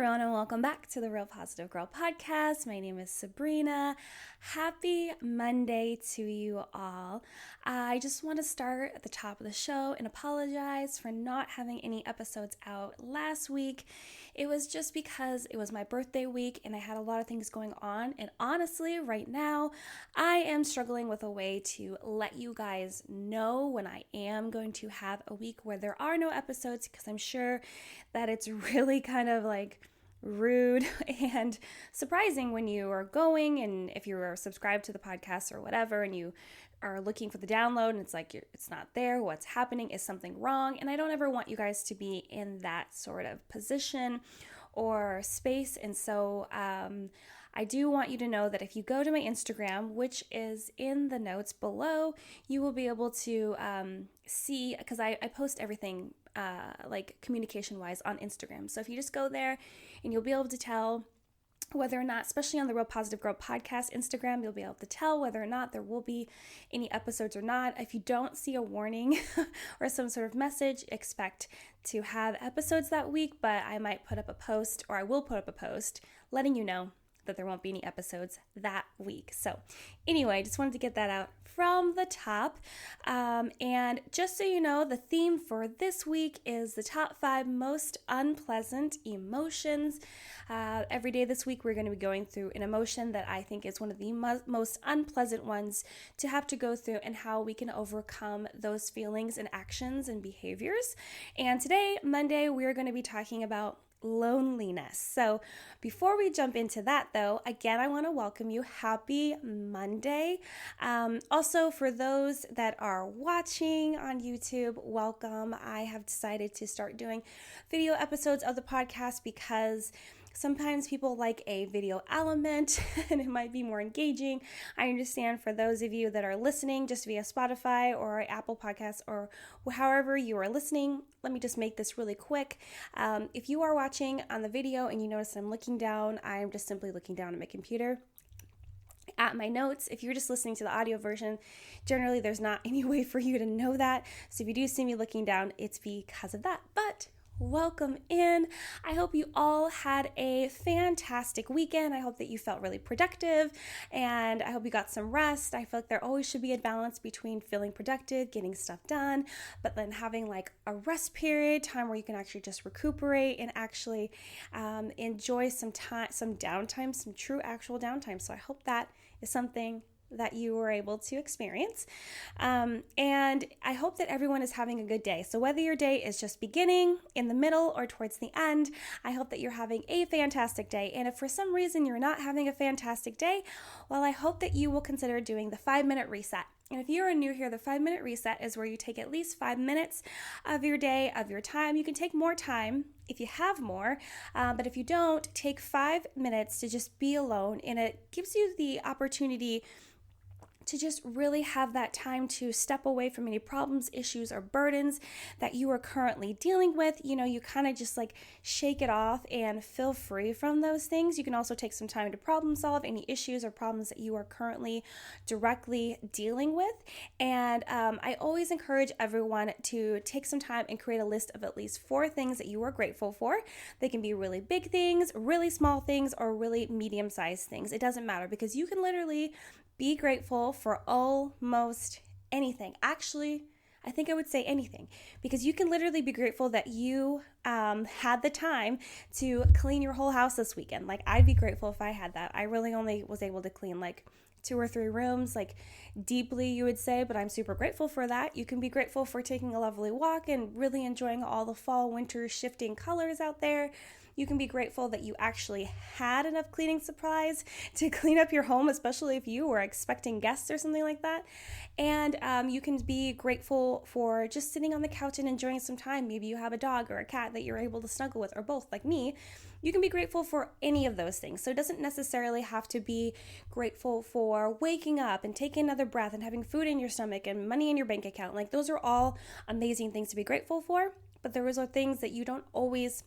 everyone, and welcome back to the Real Positive Girl podcast. My name is Sabrina. Happy Monday to you all. I just want to start at the top of the show and apologize for not having any episodes out last week. It was just because it was my birthday week and I had a lot of things going on. And honestly, right now, I am struggling with a way to let you guys know when I am going to have a week where there are no episodes, because I'm sure that it's really kind of like rude and surprising when you are going, and if you are subscribed to the podcast or whatever and you are looking for the download and it's like it's not there, what's happening, is something wrong? And I don't ever want you guys to be in that sort of position or space. And so I do want you to know that if you go to my Instagram, which is in the notes below, you will be able to see, because I post everything like communication-wise on Instagram. So if you just go there and you'll be able to tell whether or not, especially on the Real Positive Girl podcast Instagram, you'll be able to tell whether or not there will be any episodes or not. If you don't see a warning or some sort of message, expect to have episodes that week, but I might put up a post, or I will put up a post letting you know that there won't be any episodes that week. So anyway, just wanted to get that out from the top. And just so you know, the theme for this week is the top 5 most unpleasant emotions. Every day this week, we're going to be going through an emotion that I think is one of the most unpleasant ones to have to go through, and how we can overcome those feelings and actions and behaviors. And today, Monday, we're going to be talking about loneliness. So before we jump into that, though, again, I want to welcome you. Happy Monday. Also, for those that are watching on YouTube, welcome. I have decided to start doing video episodes of the podcast because sometimes people like a video element and it might be more engaging. I understand for those of you that are listening just via Spotify or Apple Podcasts or however you are listening, let me just make this really quick. If you are watching on the video and you notice I'm looking down, I'm just simply looking down at my computer at my notes. If you're just listening to the audio version, generally there's not any way for you to know that. So if you do see me looking down, it's because of that. But welcome in. I hope you all had a fantastic weekend. I hope that you felt really productive, and I hope you got some rest. I feel like there always should be a balance between feeling productive, getting stuff done, but then having like a rest period, time where you can actually just recuperate and actually enjoy some time, some downtime, some true actual downtime. So I hope that is something that you were able to experience. And I hope that everyone is having a good day. So whether your day is just beginning, in the middle, or towards the end, I hope that you're having a fantastic day. And if for some reason you're not having a fantastic day, well, I hope that you will consider doing the 5-minute reset. And if you are new here, the 5-minute reset is where you take at least 5 minutes of your day, of your time. You can take more time if you have more, but if you don't, take 5 minutes to just be alone. And it gives you the opportunity to just really have that time to step away from any problems, issues, or burdens that you are currently dealing with. You know, you kind of just like shake it off and feel free from those things. You can also take some time to problem solve any issues or problems that you are currently directly dealing with. And I always encourage everyone to take some time and create a list of at least 4 things that you are grateful for. They can be really big things, really small things, or really medium-sized things. It doesn't matter, because you can literally be grateful for almost anything. Actually, I think I would say anything, because you can literally be grateful that you had the time to clean your whole house this weekend. Like, I'd be grateful if I had that. I really only was able to clean like 2 or 3 rooms, like deeply, you would say, but I'm super grateful for that. You can be grateful for taking a lovely walk and really enjoying all the fall, winter shifting colors out there. You can be grateful that you actually had enough cleaning supplies to clean up your home, especially if you were expecting guests or something like that. And you can be grateful for just sitting on the couch and enjoying some time. Maybe you have a dog or a cat that you're able to snuggle with, or both, like me. You can be grateful for any of those things. So it doesn't necessarily have to be grateful for waking up and taking another breath and having food in your stomach and money in your bank account. Like, those are all amazing things to be grateful for, but those are things that you don't always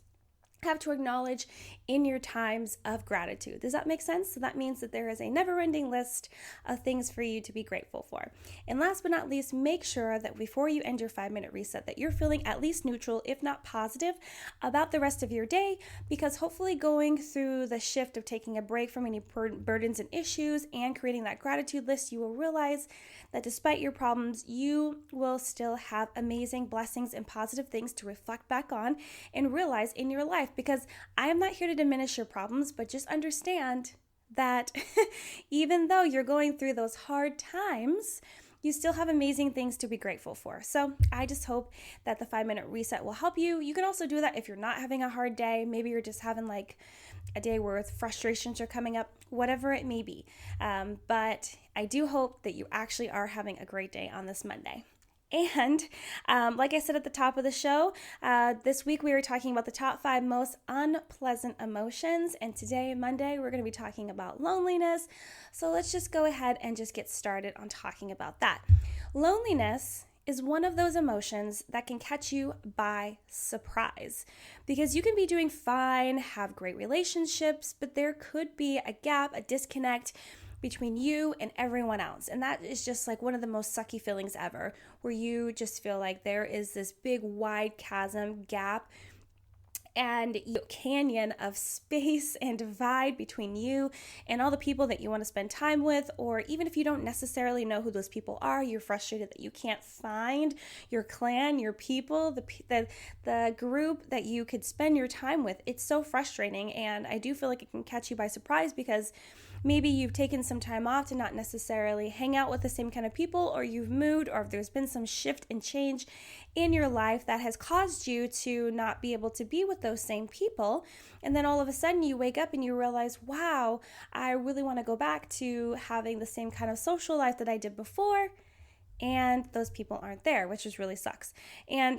have to acknowledge in your times of gratitude. Does that make sense? So that means that there is a never-ending list of things for you to be grateful for. And last but not least, make sure that before you end your 5-minute reset that you're feeling at least neutral, if not positive, about the rest of your day, because hopefully going through the shift of taking a break from any burdens and issues and creating that gratitude list, you will realize that despite your problems, you will still have amazing blessings and positive things to reflect back on and realize in your life. Because I am not here to diminish your problems, but just understand that even though you're going through those hard times, you still have amazing things to be grateful for. So I just hope that the 5-minute reset will help you. You can also do that if you're not having a hard day. Maybe you're just having like a day where frustrations are coming up, whatever it may be. But I do hope that you actually are having a great day on this Monday. And like I said at the top of the show, this week we were talking about the top 5 most unpleasant emotions. And today, Monday, we're going to be talking about loneliness. So let's just go ahead and just get started on talking about that. Loneliness is one of those emotions that can catch you by surprise, because you can be doing fine, have great relationships, but there could be a gap, a disconnect between you and everyone else. And that is just like one of the most sucky feelings ever, where you just feel like there is this big wide chasm, gap, and canyon of space and divide between you and all the people that you want to spend time with. Or even if you don't necessarily know who those people are, you're frustrated that you can't find your clan, your people, the group that you could spend your time with. It's so frustrating, and I do feel like it can catch you by surprise, because maybe you've taken some time off to not necessarily hang out with the same kind of people, or you've moved, or if there's been some shift and change in your life that has caused you to not be able to be with those same people. And then all of a sudden you wake up and you realize, wow, I really want to go back to having the same kind of social life that I did before. And those people aren't there, which just really sucks. And,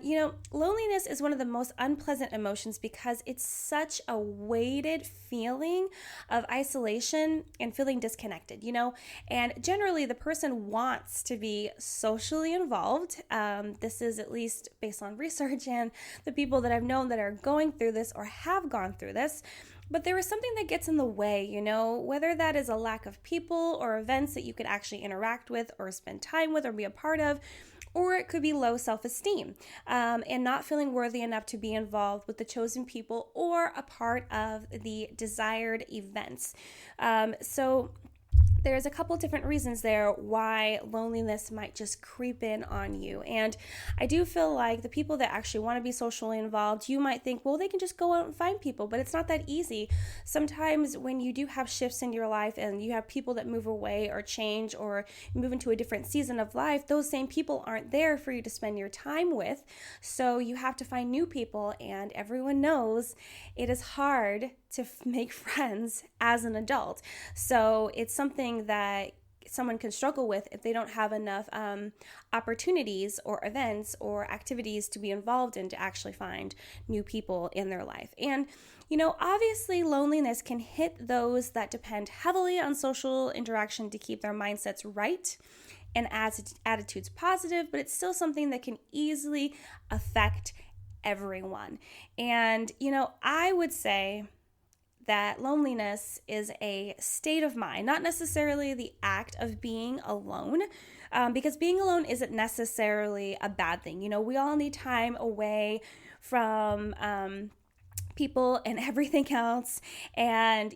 loneliness is one of the most unpleasant emotions because it's such a weighted feeling of isolation and feeling disconnected, and generally the person wants to be socially involved. This is at least based on research and the people that I've known that are going through this or have gone through this. But there is something that gets in the way, whether that is a lack of people or events that you could actually interact with or spend time with or be a part of, or it could be low self-esteem and not feeling worthy enough to be involved with the chosen people or a part of the desired events. So there's a couple different reasons there why loneliness might just creep in on you. And I do feel like the people that actually want to be socially involved, you might think, well, they can just go out and find people, but it's not that easy. Sometimes when you do have shifts in your life and you have people that move away or change or move into a different season of life, those same people aren't there for you to spend your time with. So you have to find new people, and everyone knows it is hard to make friends as an adult. So it's something that someone can struggle with if they don't have enough opportunities or events or activities to be involved in to actually find new people in their life. And, obviously loneliness can hit those that depend heavily on social interaction to keep their mindsets right and attitudes positive, but it's still something that can easily affect everyone. And, I would say that loneliness is a state of mind, not necessarily the act of being alone, because being alone isn't necessarily a bad thing. We all need time away from people and everything else, and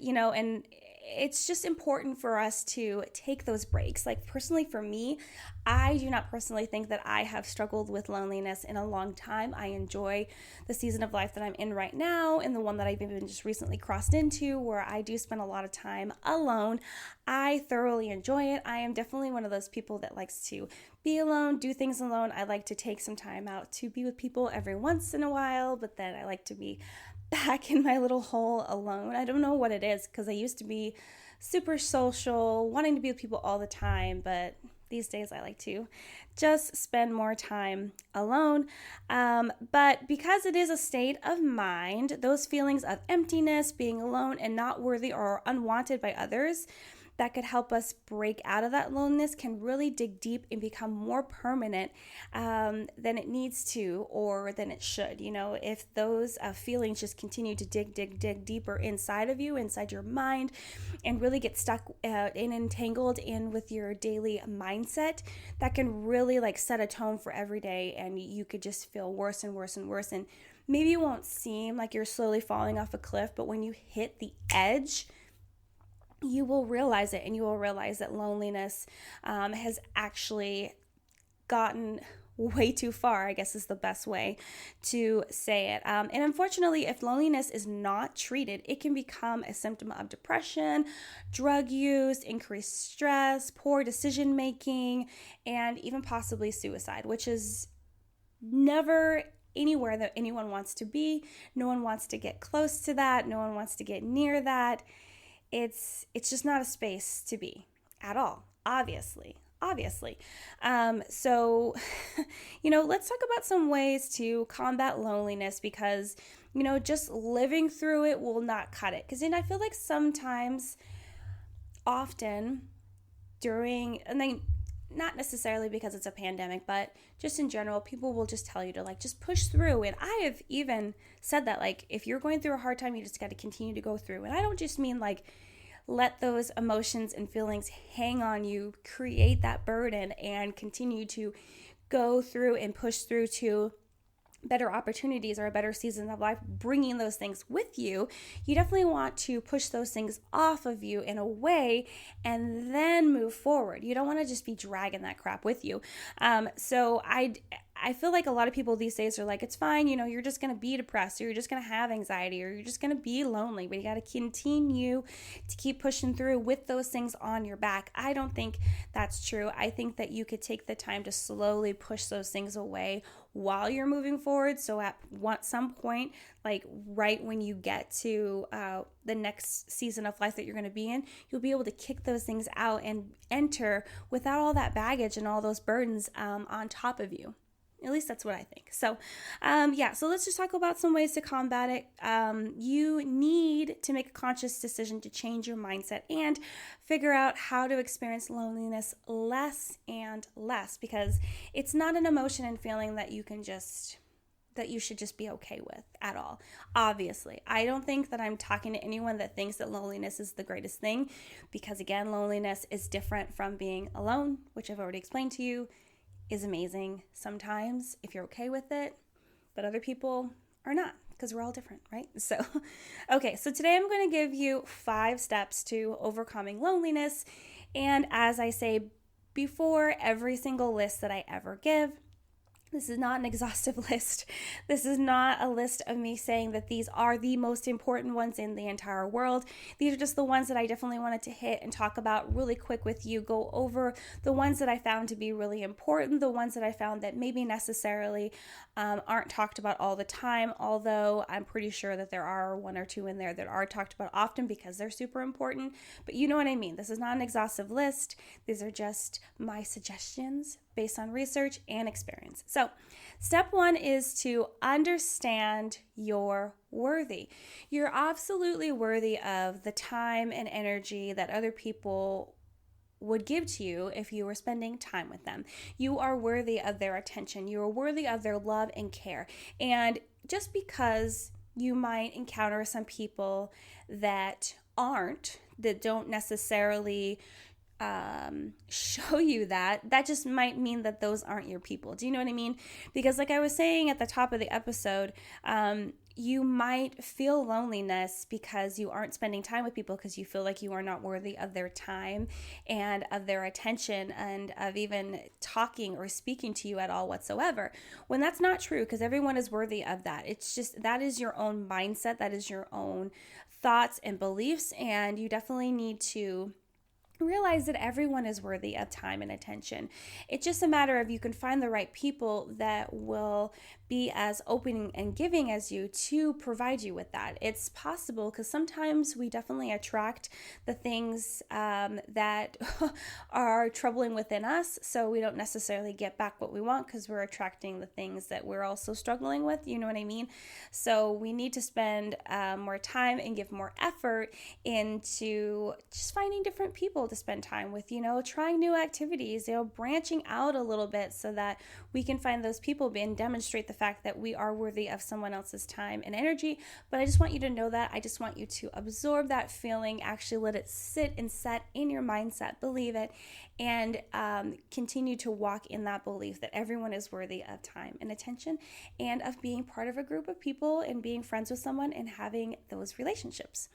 it's just important for us to take those breaks. Like personally for me, I do not personally think that I have struggled with loneliness in a long time. I enjoy the season of life that I'm in right now and the one that I've even just recently crossed into, where I do spend a lot of time alone. I thoroughly enjoy it. I am definitely one of those people that likes to be alone, do things alone. I like to take some time out to be with people every once in a while, but then I like to be back in my little hole alone. I don't know what it is, because I used to be super social, wanting to be with people all the time, but these days I like to just spend more time alone. But because it is a state of mind, those feelings of emptiness, being alone, and not worthy or unwanted by others, that could help us break out of that loneliness can really dig deep and become more permanent than it needs to or than it should. If those feelings just continue to dig deeper inside of you, inside your mind, and really get stuck and entangled in with your daily mindset, that can really set a tone for every day, and you could just feel worse and worse and worse. And maybe it won't seem like you're slowly falling off a cliff, but when you hit the edge, you will realize it, and you will realize that loneliness has actually gotten way too far, I guess is the best way to say it. And unfortunately, if loneliness is not treated, it can become a symptom of depression, drug use, increased stress, poor decision making, and even possibly suicide, which is never anywhere that anyone wants to be. No one wants to get close to that. No one wants to get near that. It's just not a space to be at all, obviously. So, let's talk about some ways to combat loneliness, because, just living through it will not cut it. Because then I feel like sometimes, often during, and then not necessarily because it's a pandemic, but just in general, people will just tell you to just push through. And I have even said that, if you're going through a hard time, you just got to continue to go through. And I don't just mean let those emotions and feelings hang on you, create that burden, and continue to go through and push through to better opportunities or a better season of life, bringing those things with you. You definitely want to push those things off of you in a way and then move forward. You don't want to just be dragging that crap with you. So I feel like a lot of people these days are like, it's fine, you're just going to be depressed, or you're just going to have anxiety, or you're just going to be lonely, but you got to continue to keep pushing through with those things on your back. I don't think that's true. I think that you could take the time to slowly push those things away while you're moving forward. So at some point, right when you get to the next season of life that you're going to be in, you'll be able to kick those things out and enter without all that baggage and all those burdens on top of you. At least that's what I think. So, so let's just talk about some ways to combat it. You need to make a conscious decision to change your mindset and figure out how to experience loneliness less and less, because it's not an emotion and feeling that you should just be okay with at all. Obviously, I don't think that I'm talking to anyone that thinks that loneliness is the greatest thing, because again, loneliness is different from being alone, which I've already explained to you is amazing sometimes if you're okay with it, but other people are not, because we're all different, right? So today I'm going to give you 5 steps to overcoming loneliness. And as I say before, every single list that I ever give, this is not an exhaustive list. This is not a list of me saying that these are the most important ones in the entire world. These are just the ones that I definitely wanted to hit and talk about really quick with you, go over the ones that I found to be really important, the ones that I found that maybe necessarily aren't talked about all the time, although I'm pretty sure that there are 1 or 2 in there that are talked about often because they're super important. But you know what I mean. This is not an exhaustive list. These are just my suggestions based on research and experience. So, step 1 is to understand you're worthy. You're absolutely worthy of the time and energy that other people would give to you if you were spending time with them. You are worthy of their attention. You are worthy of their love and care. And just because you might encounter some people that don't necessarily show you that just might mean that those aren't your people. Do you know what I mean? Because like I was saying at the top of the episode, you might feel loneliness because you aren't spending time with people because you feel like you are not worthy of their time and of their attention and of even talking or speaking to you at all whatsoever. When that's not true, because everyone is worthy of that. It's just, that is your own mindset. That is your own thoughts and beliefs. And you definitely need to realize that everyone is worthy of time and attention. It's just a matter of you can find the right people that will be as open and giving as you to provide you with that. It's possible because sometimes we definitely attract the things that are troubling within us, so we don't necessarily get back what we want because we're attracting the things that we're also struggling with, you know what I mean? So we need to spend more time and give more effort into just finding different people to spend time with, trying new activities, branching out a little bit so that we can find those people and demonstrate the fact that we are worthy of someone else's time and energy. But I just want you to know that. I just want you to absorb that feeling, actually let it sit and set in your mindset, believe it, and continue to walk in that belief that everyone is worthy of time and attention and of being part of a group of people and being friends with someone and having those relationships.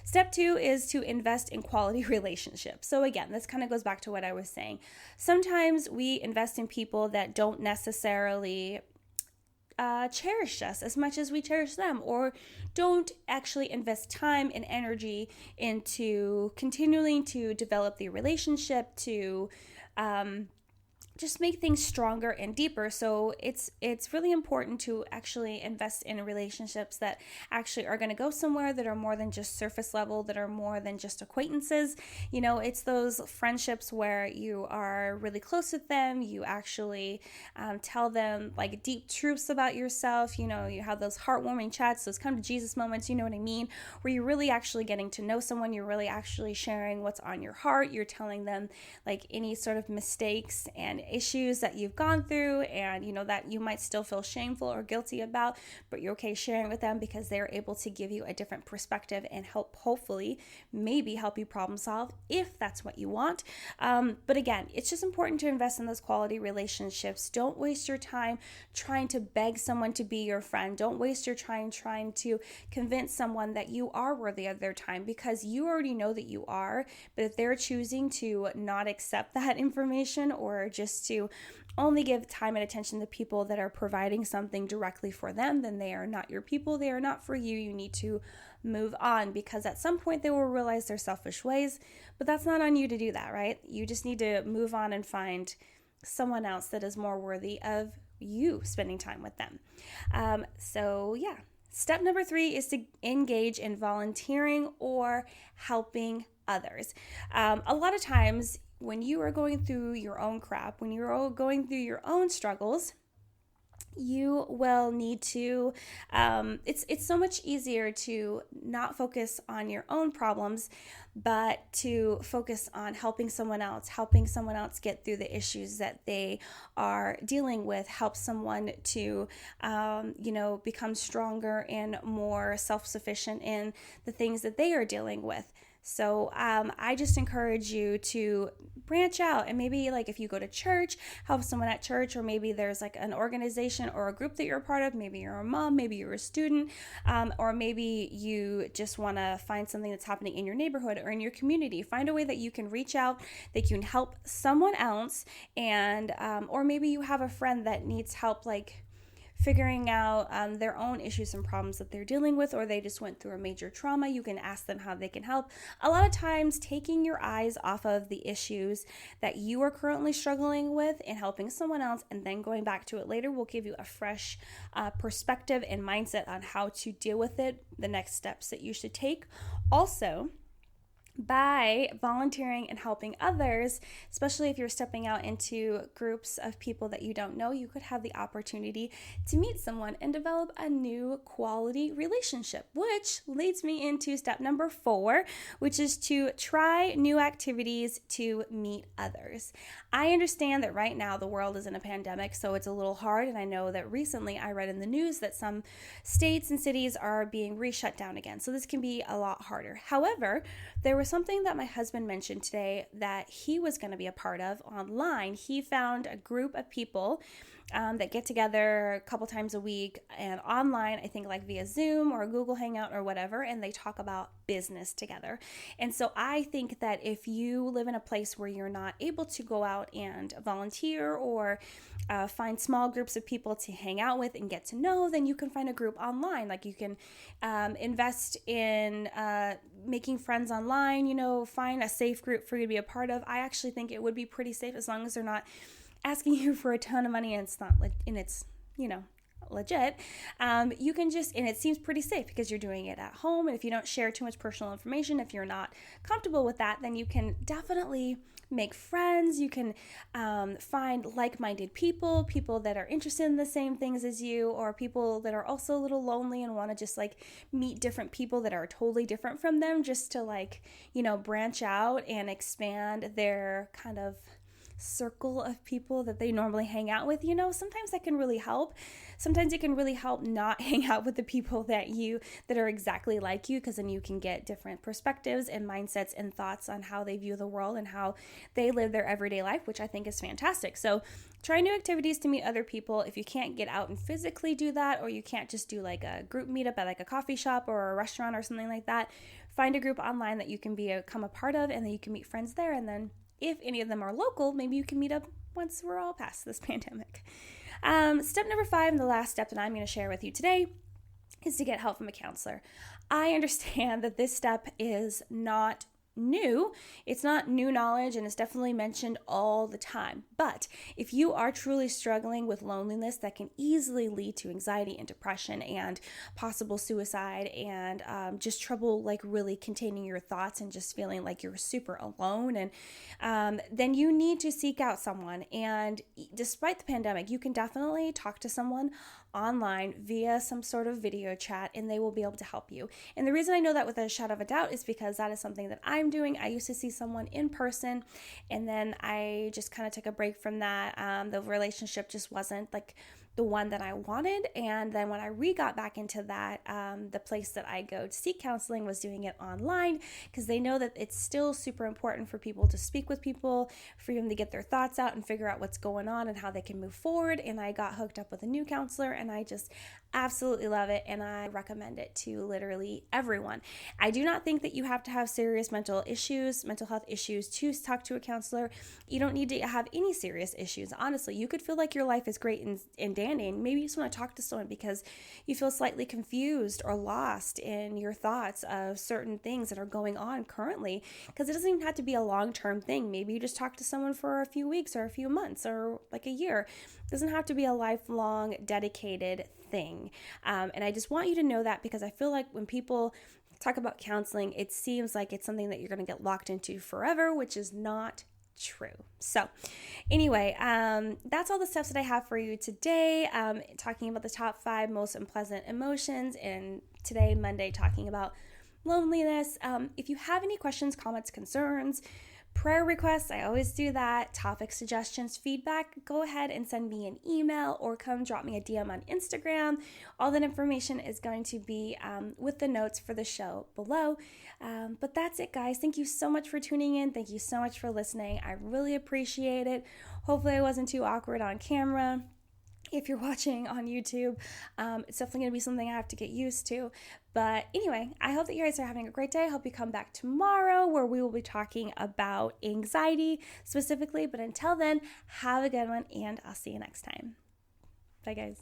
Step 2 is to invest in quality relationships. So again, this kind of goes back to what I was saying. Sometimes we invest in people that don't necessarily cherish us as much as we cherish them, or don't actually invest time and energy into continuing to develop the relationship, to just make things stronger and deeper. So it's really important to actually invest in relationships that actually are going to go somewhere, that are more than just surface level, that are more than just acquaintances. It's those friendships where you are really close with them. You actually tell them like deep truths about yourself. You have those heartwarming chats, those come to Jesus moments, you know what I mean, where you're really actually getting to know someone. You're really actually sharing what's on your heart. You're telling them like any sort of mistakes and issues that you've gone through, and that you might still feel shameful or guilty about, but you're okay sharing with them because they're able to give you a different perspective and hopefully maybe help you problem solve if that's what you want. But again, it's just important to invest in those quality relationships. Don't waste your time trying to beg someone to be your friend. Don't waste your time trying to convince someone that you are worthy of their time, because you already know that you are. But if they're choosing to not accept that information, or just to only give time and attention to people that are providing something directly for them, then they are not your people. They are not for you. You need to move on, because at some point they will realize their selfish ways, but that's not on you to do that, right? You just need to move on and find someone else that is more worthy of you spending time with them. Step number 3 is to engage in volunteering or helping others. A lot of times when you are going through your own crap, when you're going through your own struggles, you will need to, it's so much easier to not focus on your own problems, but to focus on helping someone else get through the issues that they are dealing with, help someone to, become stronger and more self-sufficient in the things that they are dealing with. So I just encourage you to branch out, and maybe like if you go to church, help someone at church, or maybe there's like an organization or a group that you're a part of. Maybe you're a mom, maybe you're a student, or maybe you just want to find something that's happening in your neighborhood or in your community. Find a way that you can reach out, that you can help someone else, and or maybe you have a friend that needs help, like figuring out their own issues and problems that they're dealing with, or they just went through a major trauma. You can ask them how they can help. A lot of times, taking your eyes off of the issues that you are currently struggling with and helping someone else, and then going back to it later, will give you a fresh perspective and mindset on how to deal with it, the next steps that you should take. Also, by volunteering and helping others, especially if you're stepping out into groups of people that you don't know, you could have the opportunity to meet someone and develop a new quality relationship, which leads me into step number 4, which is to try new activities to meet others. I understand that right now the world is in a pandemic, so it's a little hard, and I know that recently I read in the news that some states and cities are being re-shut down again, so this can be a lot harder. However, there was something that my husband mentioned today that he was going to be a part of online. He found a group of people that get together a couple times a week and online, I think like via Zoom or Google Hangout or whatever, and they talk about business together. And so I think that if you live in a place where you're not able to go out and volunteer or find small groups of people to hang out with and get to know, then you can find a group online. Like you can invest in making friends online, find a safe group for you to be a part of. I actually think it would be pretty safe as long as they're not asking you for a ton of money and it's not like, and it's, legit, you can just, and it seems pretty safe because you're doing it at home. And if you don't share too much personal information, if you're not comfortable with that, then you can definitely make friends. You can find like-minded people that are interested in the same things as you, or people that are also a little lonely and want to just like meet different people that are totally different from them, just to like, branch out and expand their kind of circle of people that they normally hang out with. Sometimes that can really help. Sometimes it can really help not hang out with the people that are exactly like you, because then you can get different perspectives and mindsets and thoughts on how they view the world and how they live their everyday life, which I think is fantastic. So try new activities to meet other people. If you can't get out and physically do that, or you can't just do like a group meetup at like a coffee shop or a restaurant or something like that, find a group online that you can become a part of, and then you can meet friends there. And then if any of them are local, maybe you can meet up once we're all past this pandemic. Step number 5, and the last step that I'm going to share with you today, is to get help from a counselor. I understand that this step is not new. It's not new knowledge, and it's definitely mentioned all the time. But if you are truly struggling with loneliness, that can easily lead to anxiety and depression and possible suicide, and just trouble like really containing your thoughts and just feeling like you're super alone. And then you need to seek out someone. And despite the pandemic, you can definitely talk to someone online via some sort of video chat, and they will be able to help you. And the reason I know that with a shadow of a doubt is because that is something that I'm doing. I used to see someone in person, and then I just kind of took a break from that. The relationship just wasn't like the one that I wanted. And then when I got back into that, the place that I go to seek counseling was doing it online, because they know that it's still super important for people to speak with people, for them to get their thoughts out and figure out what's going on and how they can move forward. And I got hooked up with a new counselor, and I just absolutely love it, and I recommend it to literally everyone. I do not think that you have to have serious mental health issues to talk to a counselor. You don't need to have any serious issues. Honestly, you could feel like your life is great and dandy, and maybe you just want to talk to someone because you feel slightly confused or lost in your thoughts of certain things that are going on currently, because it doesn't even have to be a long-term thing. Maybe you just talk to someone for a few weeks or a few months or like a year. It doesn't have to be a lifelong dedicated thing. And I just want you to know that, because I feel like when people talk about counseling, it seems like it's something that you're going to get locked into forever, which is not true. So anyway, that's all the steps that I have for you today, talking about the top 5 most unpleasant emotions, and today, Monday, talking about loneliness. If you have any questions, comments, concerns, prayer requests, I always do that, topic suggestions, feedback, go ahead and send me an email or come drop me a DM on Instagram. All that information is going to be with the notes for the show below. But that's it, guys. Thank you so much for tuning in. Thank you so much for listening. I really appreciate it. Hopefully I wasn't too awkward on camera. If you're watching on YouTube, it's definitely going to be something I have to get used to. But anyway, I hope that you guys are having a great day. I hope you come back tomorrow, where we will be talking about anxiety specifically. But until then, have a good one, and I'll see you next time. Bye, guys.